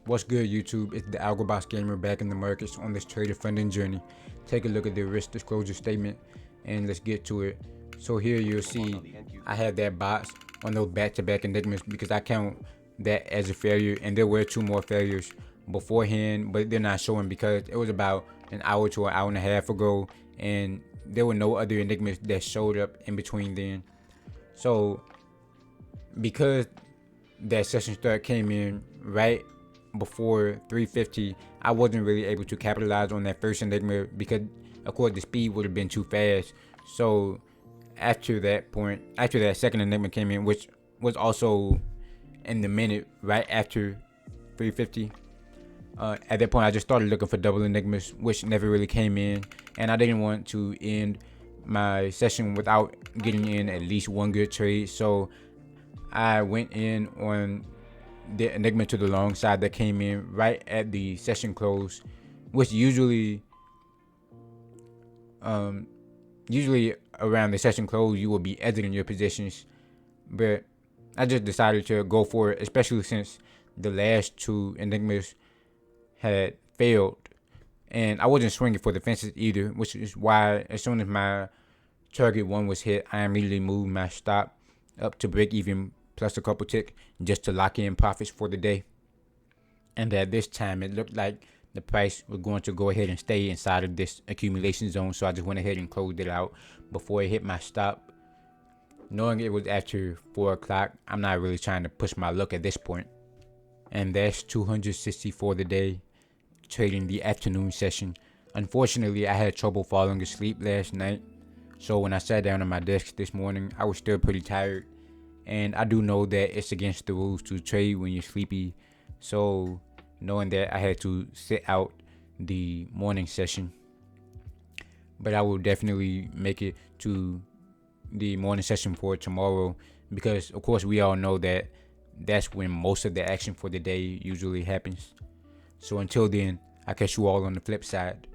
What's good, YouTube? It's the AlgoBox gamer back in the markets on this trader funding journey. Take a look at the risk disclosure statement and let's get to it. So here you'll see I had that box on those back-to-back enigmas because I count that as a failure, and there were two more failures beforehand, but they're not showing because it was about an hour to an hour and a half ago, and there were no other enigmas that showed up in between then. So because that session start came in right before 350, I wasn't really able to capitalize on that first enigma because of course the speed would have been too fast. So after that second enigma came in, which was also in the minute right after 350, at that point I just started looking for double enigmas, which never really came in, and I didn't want to end my session without getting in at least one good trade. So I went in on the enigma to the long side that came in right at the session close, which usually around the session close you will be exiting your positions, but I just decided to go for it, especially since the last two enigmas had failed and I wasn't swinging for the fences either, which is why as soon as my target one was hit, I immediately moved my stop up to break even plus a couple tick just to lock in profits for the day. And at this time it looked like the price was going to go ahead and stay inside of this accumulation zone, so I just went ahead and closed it out before it hit my stop, knowing it was after 4 o'clock. I'm not really trying to push my luck at this point. And that's 260 for the day, trading the afternoon session. Unfortunately, I had trouble falling asleep last night, so when I sat down at my desk this morning I was still pretty tired, and I do know that it's against the rules to trade when you're sleepy. So knowing that, I had to sit out the morning session, but I will definitely make it to the morning session for tomorrow, because of course we all know that that's when most of the action for the day usually happens. So until then, I'll catch you all on the flip side.